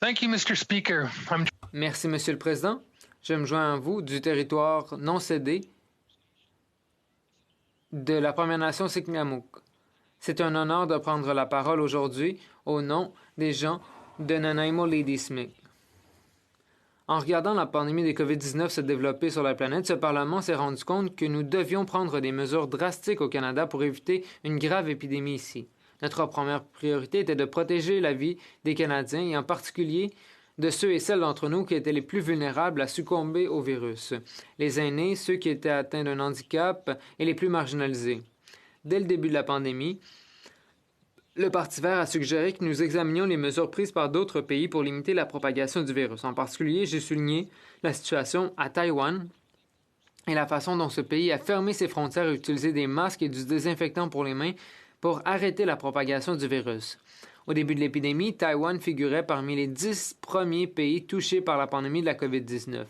Thank you, Mr. Speaker. Merci, Monsieur le Président. Je me joins à vous du territoire non cédé de la Première Nation Sikmamuk. C'est un honneur de prendre la parole aujourd'hui au nom des gens de Nanaimo Ladysmith. En regardant la pandémie de COVID-19 se développer sur la planète, ce Parlement s'est rendu compte que nous devions prendre des mesures drastiques au Canada pour éviter une grave épidémie ici. Notre première priorité était de protéger la vie des Canadiens et en particulier de ceux et celles d'entre nous qui étaient les plus vulnérables à succomber au virus, les aînés, ceux qui étaient atteints d'un handicap et les plus marginalisés. Dès le début de la pandémie, le Parti vert a suggéré que nous examinions les mesures prises par d'autres pays pour limiter la propagation du virus. En particulier, j'ai souligné la situation à Taïwan et la façon dont ce pays a fermé ses frontières et utilisé des masques et du désinfectant pour les mains pour arrêter la propagation du virus. Au début de l'épidémie, Taïwan figurait parmi les 10 premiers pays touchés par la pandémie de la COVID-19.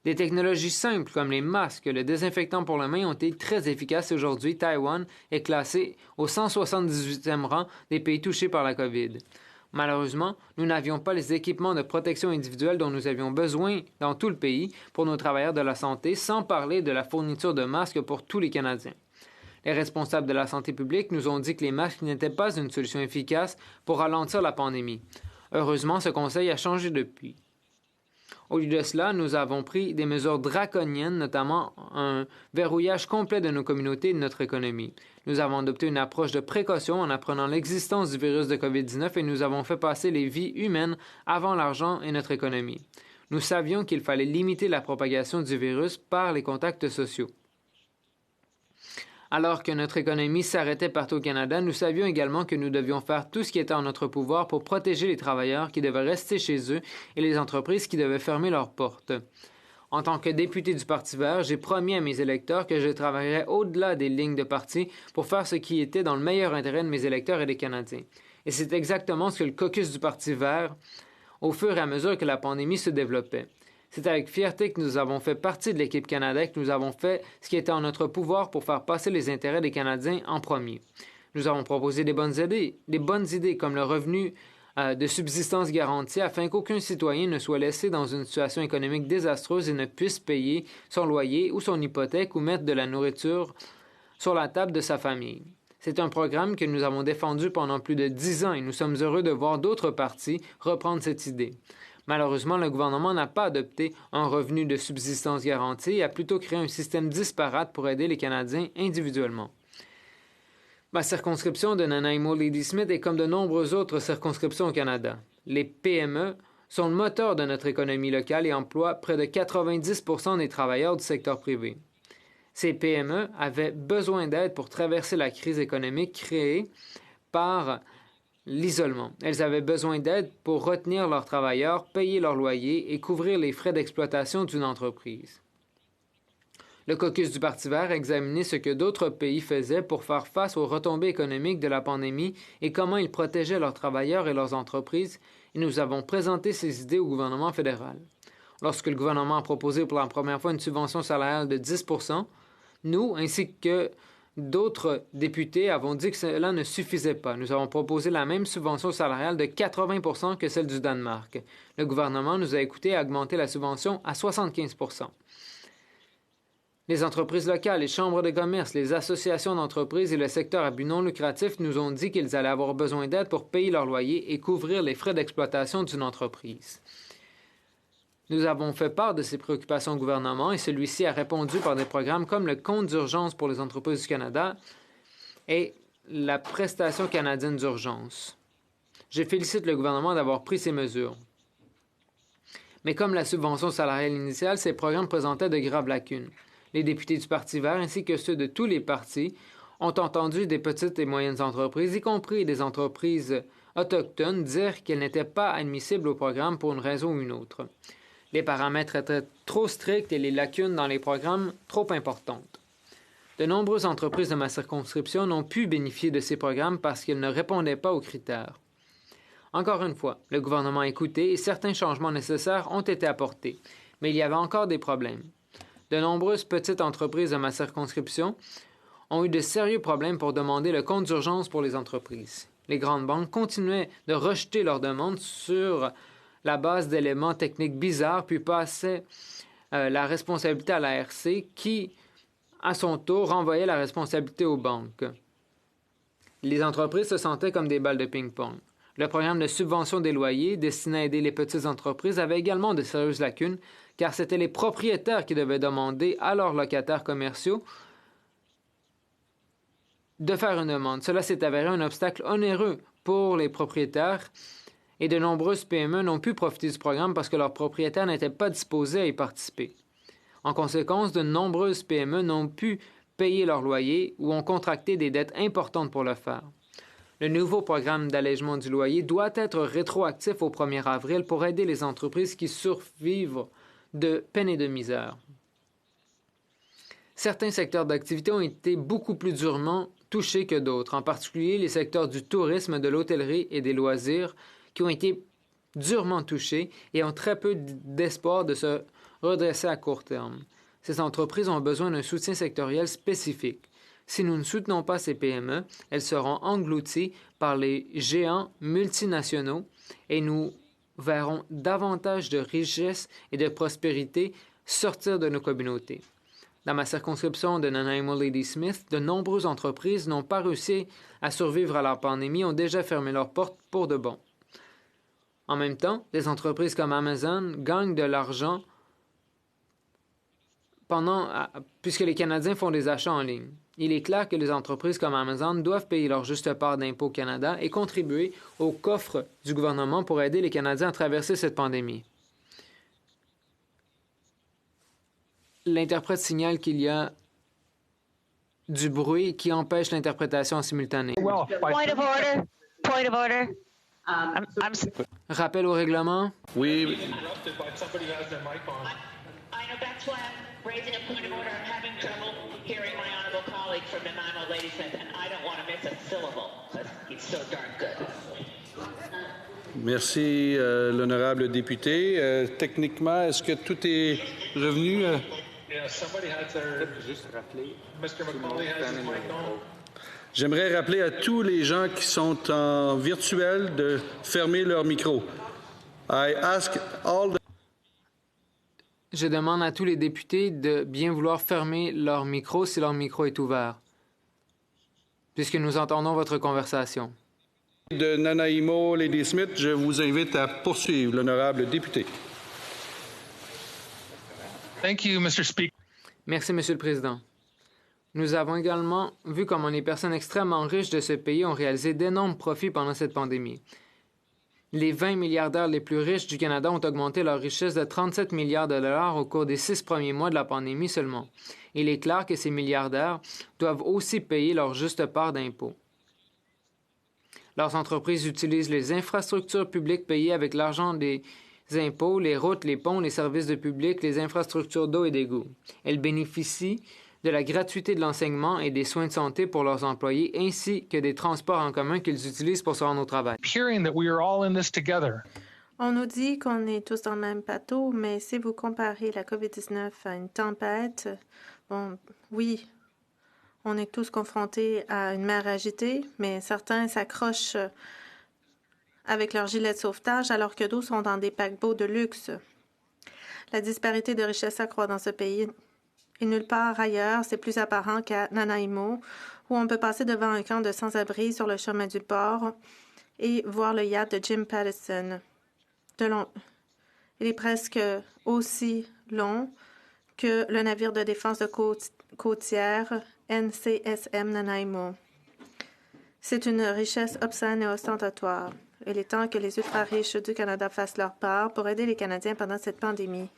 Des technologies simples comme les masques, le désinfectant pour les mains ont été très efficaces. Aujourd'hui, Taïwan est classé au 178e rang des pays touchés par la COVID. Malheureusement, nous n'avions pas les équipements de protection individuelle dont nous avions besoin dans tout le pays pour nos travailleurs de la santé, sans parler de la fourniture de masques pour tous les Canadiens. Les responsables de la santé publique nous ont dit que les masques n'étaient pas une solution efficace pour ralentir la pandémie. Heureusement, ce conseil a changé depuis. Au lieu de cela, nous avons pris des mesures draconiennes, notamment un verrouillage complet de nos communautés et de notre économie. Nous avons adopté une approche de précaution en apprenant l'existence du virus de COVID-19 et nous avons fait passer les vies humaines avant l'argent et notre économie. Nous savions qu'il fallait limiter la propagation du virus par les contacts sociaux. Alors que notre économie s'arrêtait partout au Canada, nous savions également que nous devions faire tout ce qui était en notre pouvoir pour protéger les travailleurs qui devaient rester chez eux et les entreprises qui devaient fermer leurs portes. En tant que député du Parti vert, j'ai promis à mes électeurs que je travaillerais au-delà des lignes de parti pour faire ce qui était dans le meilleur intérêt de mes électeurs et des Canadiens. Et c'est exactement ce que le caucus du Parti vert, au fur et à mesure que la pandémie se développait. C'est avec fierté que nous avons fait partie de l'équipe Canada et que nous avons fait ce qui était en notre pouvoir pour faire passer les intérêts des Canadiens en premier. Nous avons proposé des bonnes idées comme le revenu de subsistance garanti afin qu'aucun citoyen ne soit laissé dans une situation économique désastreuse et ne puisse payer son loyer ou son hypothèque ou mettre de la nourriture sur la table de sa famille. C'est un programme que nous avons défendu pendant plus de 10 ans et nous sommes heureux de voir d'autres partis reprendre cette idée. Malheureusement, le gouvernement n'a pas adopté un revenu de subsistance garanti et a plutôt créé un système disparate pour aider les Canadiens individuellement. Ma circonscription de Nanaimo Ladysmith est comme de nombreuses autres circonscriptions au Canada. Les PME sont le moteur de notre économie locale et emploient près de 90% des travailleurs du secteur privé. Ces PME avaient besoin d'aide pour traverser la crise économique créée par l'isolement. Elles avaient besoin d'aide pour retenir leurs travailleurs, payer leur loyer et couvrir les frais d'exploitation d'une entreprise. Le caucus du Parti vert a examiné ce que d'autres pays faisaient pour faire face aux retombées économiques de la pandémie et comment ils protégeaient leurs travailleurs et leurs entreprises, et nous avons présenté ces idées au gouvernement fédéral. Lorsque le gouvernement a proposé pour la première fois une subvention salariale de 10%, nous, ainsi que d'autres députés avons dit que cela ne suffisait pas. Nous avons proposé la même subvention salariale de 80% que celle du Danemark. Le gouvernement nous a écoutés et a augmenté la subvention à 75%. Les entreprises locales, les chambres de commerce, les associations d'entreprises et le secteur à but non lucratif nous ont dit qu'ils allaient avoir besoin d'aide pour payer leur loyer et couvrir les frais d'exploitation d'une entreprise. Nous avons fait part de ces préoccupations au gouvernement et celui-ci a répondu par des programmes comme le compte d'urgence pour les entreprises du Canada et la prestation canadienne d'urgence. Je félicite le gouvernement d'avoir pris ces mesures. Mais comme la subvention salariale initiale, ces programmes présentaient de graves lacunes. Les députés du Parti vert ainsi que ceux de tous les partis ont entendu des petites et moyennes entreprises, y compris des entreprises autochtones, dire qu'elles n'étaient pas admissibles au programme pour une raison ou une autre. Les paramètres étaient trop stricts et les lacunes dans les programmes trop importantes. De nombreuses entreprises de ma circonscription n'ont pu bénéficier de ces programmes parce qu'ils ne répondaient pas aux critères. Encore une fois, le gouvernement a écouté et certains changements nécessaires ont été apportés, mais il y avait encore des problèmes. De nombreuses petites entreprises de ma circonscription ont eu de sérieux problèmes pour demander le compte d'urgence pour les entreprises. Les grandes banques continuaient de rejeter leurs demandes sur la base d'éléments techniques bizarres, puis passait la responsabilité à l'ARC qui, à son tour, renvoyait la responsabilité aux banques. Les entreprises se sentaient comme des balles de ping-pong. Le programme de subvention des loyers, destiné à aider les petites entreprises, avait également de sérieuses lacunes, car c'étaient les propriétaires qui devaient demander à leurs locataires commerciaux de faire une demande. Cela s'est avéré un obstacle onéreux pour les propriétaires et de nombreuses PME n'ont pu profiter du programme parce que leurs propriétaires n'étaient pas disposés à y participer. En conséquence, de nombreuses PME n'ont pu payer leur loyer ou ont contracté des dettes importantes pour le faire. Le nouveau programme d'allègement du loyer doit être rétroactif au 1er avril pour aider les entreprises qui survivent de peine et de misère. Certains secteurs d'activité ont été beaucoup plus durement touchés que d'autres, en particulier les secteurs du tourisme, de l'hôtellerie et des loisirs qui ont été durement touchés et ont très peu d'espoir de se redresser à court terme. Ces entreprises ont besoin d'un soutien sectoriel spécifique. Si nous ne soutenons pas ces PME, elles seront englouties par les géants multinationaux et nous verrons davantage de richesse et de prospérité sortir de nos communautés. Dans ma circonscription de Nanaimo-Ladysmith, de nombreuses entreprises n'ont pas réussi à survivre à la pandémie et ont déjà fermé leurs portes pour de bon. En même temps, des entreprises comme Amazon gagnent de l'argent puisque les Canadiens font des achats en ligne. Il est clair que les entreprises comme Amazon doivent payer leur juste part d'impôts au Canada et contribuer au coffre du gouvernement pour aider les Canadiens à traverser cette pandémie. L'interprète signale qu'il y a du bruit qui empêche l'interprétation en simultané. Point of order. Point of order. Rappel au règlement. Oui. I know that's why I'm raising a point of order. I'm having trouble hearing my honorable colleague from Nanaimo Ladysmith, and I don't want to miss a syllable because he's so darn good. Merci, l'honorable député. Techniquement, est-ce que tout est revenu? J'aimerais rappeler à tous les gens qui sont en virtuel de fermer leur micro. Je demande à tous les députés de bien vouloir fermer leur micro si leur micro est ouvert, puisque nous entendons votre conversation. De Nanaimo Ladysmith, je vous invite à poursuivre, l'honorable député. Thank you, Mr. Speaker. Merci, Monsieur le Président. Nous avons également vu comment les personnes extrêmement riches de ce pays ont réalisé d'énormes profits pendant cette pandémie. Les 20 milliardaires les plus riches du Canada ont augmenté leur richesse de 37 milliards de dollars au cours des 6 premiers mois de la pandémie seulement. Il est clair que ces milliardaires doivent aussi payer leur juste part d'impôts. Leurs entreprises utilisent les infrastructures publiques payées avec l'argent des impôts, les routes, les ponts, les services de public, les infrastructures d'eau et d'égouts. Elles bénéficient de la gratuité de l'enseignement et des soins de santé pour leurs employés, ainsi que des transports en commun qu'ils utilisent pour se rendre au travail. On nous dit qu'on est tous dans le même bateau, mais si vous comparez la COVID-19 à une tempête, bon, oui, on est tous confrontés à une mer agitée, mais certains s'accrochent avec leur gilet de sauvetage alors que d'autres sont dans des paquebots de luxe. La disparité de richesse accroît dans ce pays. Et nulle part ailleurs, c'est plus apparent qu'à Nanaimo, où on peut passer devant un camp de sans-abri sur le chemin du port et voir le yacht de Jim Pattison. Il est presque aussi long que le navire de défense de côtière NCSM Nanaimo. C'est une richesse obscène et ostentatoire. Il est temps que les ultra-riches du Canada fassent leur part pour aider les Canadiens pendant cette pandémie.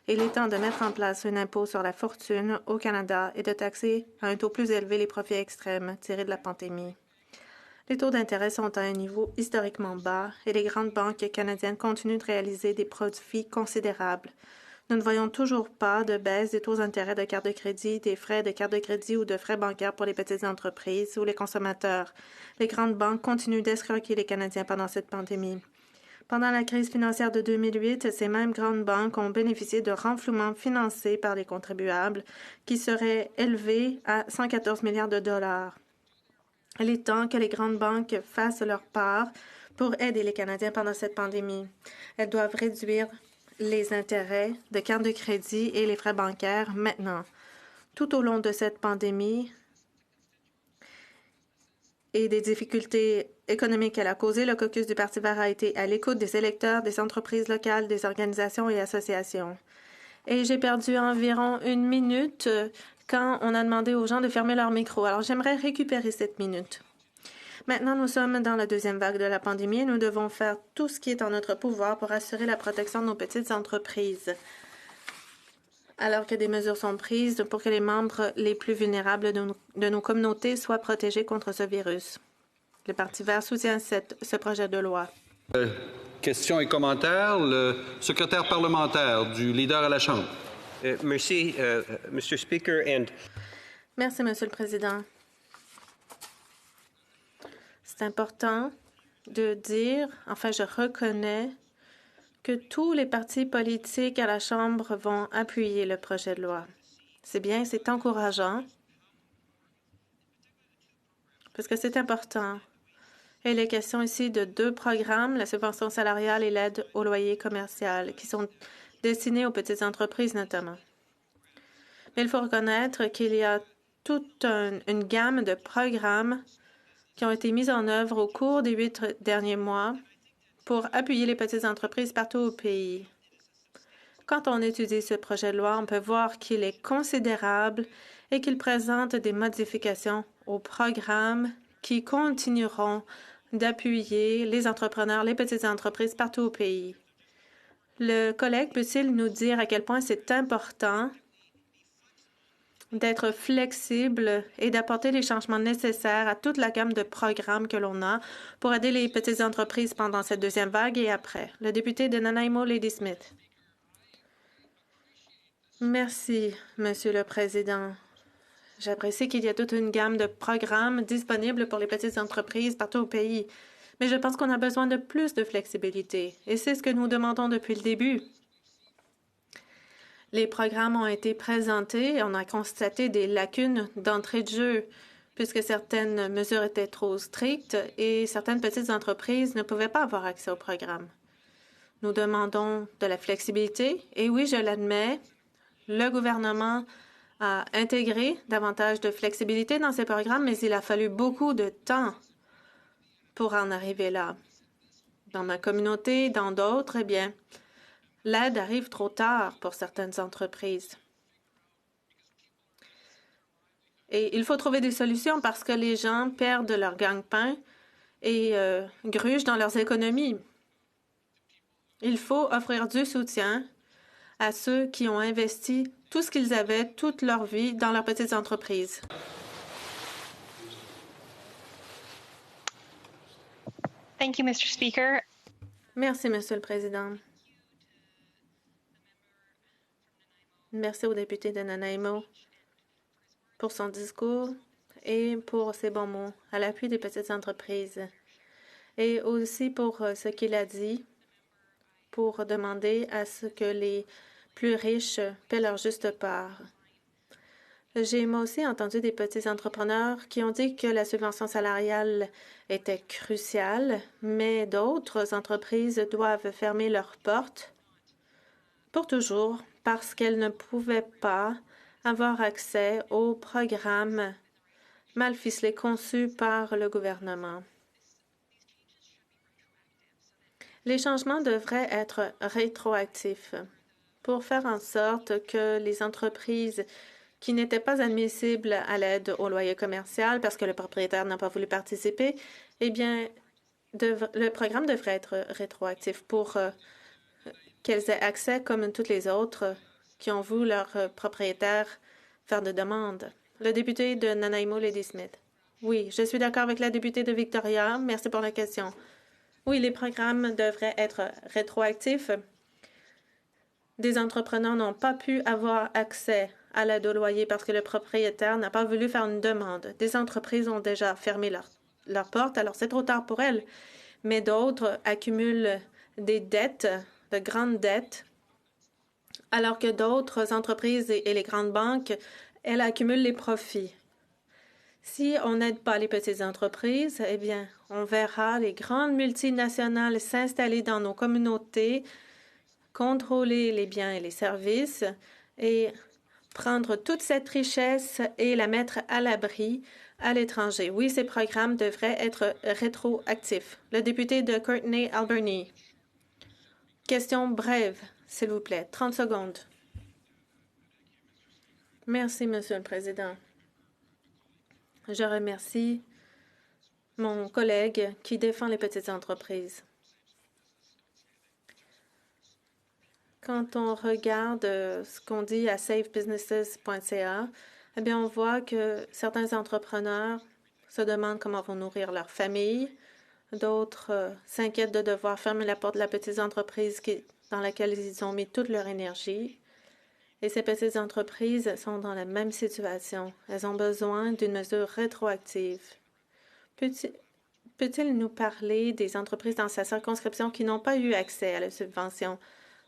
Il est temps de mettre en place un impôt sur la fortune au Canada et de taxer à un taux plus élevé les profits extrêmes tirés de la pandémie. Les taux d'intérêt sont à un niveau historiquement bas et les grandes banques canadiennes continuent de réaliser des profits considérables. Nous ne voyons toujours pas de baisse des taux d'intérêt de carte de crédit, des frais de carte de crédit ou de frais bancaires pour les petites entreprises ou les consommateurs. Les grandes banques continuent d'escroquer les Canadiens pendant cette pandémie. Pendant la crise financière de 2008, ces mêmes grandes banques ont bénéficié de renflouements financés par les contribuables qui seraient élevés à 114 milliards de dollars. Il est temps que les grandes banques fassent leur part pour aider les Canadiens pendant cette pandémie. Elles doivent réduire les intérêts de cartes de crédit et les frais bancaires maintenant. Tout au long de cette pandémie et des difficultés économiques qu'elle a causées, le caucus du Parti vert a été à l'écoute des électeurs, des entreprises locales, des organisations et associations. Et j'ai perdu environ 1 minute quand on a demandé aux gens de fermer leur micro. Alors, j'aimerais récupérer cette minute. Maintenant, nous sommes dans la deuxième vague de la pandémie et nous devons faire tout ce qui est en notre pouvoir pour assurer la protection de nos petites entreprises. Alors que des mesures sont prises pour que les membres les plus vulnérables de nos communautés soient protégés contre ce virus. Le Parti vert soutient ce projet de loi. Questions et commentaires. Le secrétaire parlementaire du leader à la Chambre. Merci, Mr. Speaker. Merci, Monsieur le Président. C'est important de dire, enfin, je reconnais que tous les partis politiques à la Chambre vont appuyer le projet de loi. C'est bien, c'est encourageant, parce que c'est important. Et il est question ici de 2 programmes, la subvention salariale et l'aide au loyer commercial, qui sont destinés aux petites entreprises notamment. Mais il faut reconnaître qu'il y a toute une gamme de programmes qui ont été mis en œuvre au cours des 8 derniers mois pour appuyer les petites entreprises partout au pays. Quand on étudie ce projet de loi, on peut voir qu'il est considérable et qu'il présente des modifications aux programmes qui continueront d'appuyer les entrepreneurs, les petites entreprises partout au pays. Le collègue peut-il nous dire à quel point c'est important d'être flexible et d'apporter les changements nécessaires à toute la gamme de programmes que l'on a pour aider les petites entreprises pendant cette deuxième vague et après. Le député de Nanaimo, Lady Smith. Merci, Monsieur le Président. J'apprécie qu'il y a toute une gamme de programmes disponibles pour les petites entreprises partout au pays, mais je pense qu'on a besoin de plus de flexibilité, et c'est ce que nous demandons depuis le début. Les programmes ont été présentés et on a constaté des lacunes d'entrée de jeu puisque certaines mesures étaient trop strictes et certaines petites entreprises ne pouvaient pas avoir accès au programme. Nous demandons de la flexibilité et oui, je l'admets, le gouvernement a intégré davantage de flexibilité dans ces programmes, mais il a fallu beaucoup de temps pour en arriver là. Dans ma communauté, dans d'autres, eh bien, l'aide arrive trop tard pour certaines entreprises. Et il faut trouver des solutions parce que les gens perdent leur gagne-pain et grugent dans leurs économies. Il faut offrir du soutien à ceux qui ont investi tout ce qu'ils avaient toute leur vie dans leurs petites entreprises. Thank you, Mr. Speaker. Merci, Monsieur le Président. Merci au député de Nanaimo pour son discours et pour ses bons mots à l'appui des petites entreprises et aussi pour ce qu'il a dit pour demander à ce que les plus riches paient leur juste part. J'ai moi aussi entendu des petits entrepreneurs qui ont dit que la subvention salariale était cruciale, mais d'autres entreprises doivent fermer leurs portes pour toujours parce qu'elles ne pouvaient pas avoir accès aux programmes mal ficelés conçus par le gouvernement. Les changements devraient être rétroactifs pour faire en sorte que les entreprises qui n'étaient pas admissibles à l'aide au loyer commercial parce que le propriétaire n'a pas voulu participer, eh bien, le programme devrait être rétroactif pour qu'elles aient accès comme toutes les autres qui ont vu leur propriétaire faire de demandes. Le député de Nanaimo, Lady Smith. Oui, je suis d'accord avec la députée de Victoria. Merci pour la question. Oui, les programmes devraient être rétroactifs. Des entrepreneurs n'ont pas pu avoir accès à l'aide au loyer parce que le propriétaire n'a pas voulu faire une demande. Des entreprises ont déjà fermé leurs portes, alors c'est trop tard pour elles. Mais d'autres accumulent des dettes, de grandes dettes, alors que d'autres entreprises et les grandes banques, elles accumulent les profits. Si on n'aide pas les petites entreprises, eh bien, on verra les grandes multinationales s'installer dans nos communautés, contrôler les biens et les services et prendre toute cette richesse et la mettre à l'abri à l'étranger. Oui, ces programmes devraient être rétroactifs. Le député de Courtenay-Albany. Question brève, s'il vous plaît. 30 secondes. Merci, Monsieur le Président. Je remercie mon collègue qui défend les petites entreprises. Quand on regarde ce qu'on dit à safebusinesses.ca, eh bien, on voit que certains entrepreneurs se demandent comment vont nourrir leur famille. D'autres s'inquiètent de devoir fermer la porte de la petite entreprise dans laquelle ils ont mis toute leur énergie. Et ces petites entreprises sont dans la même situation. Elles ont besoin d'une mesure rétroactive. Peut-il nous parler des entreprises dans sa circonscription qui n'ont pas eu accès à la subvention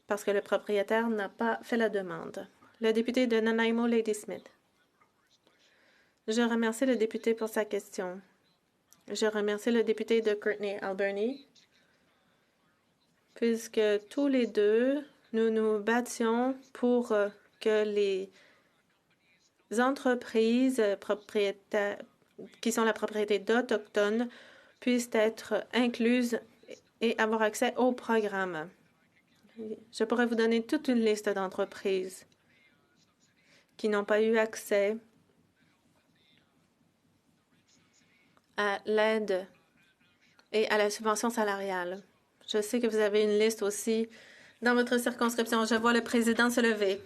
parce que le propriétaire n'a pas fait la demande? Le député de Nanaimo, Lady Smith. Je remercie le député pour sa question. Je remercie le député de Courtenay-Albany, puisque tous les deux, nous nous battions pour que les entreprises qui sont la propriété d'Autochtones puissent être incluses et avoir accès au programme. Je pourrais vous donner toute une liste d'entreprises qui n'ont pas eu accès à l'aide et à la subvention salariale. Je sais que vous avez une liste aussi dans votre circonscription. Je vois le président se lever.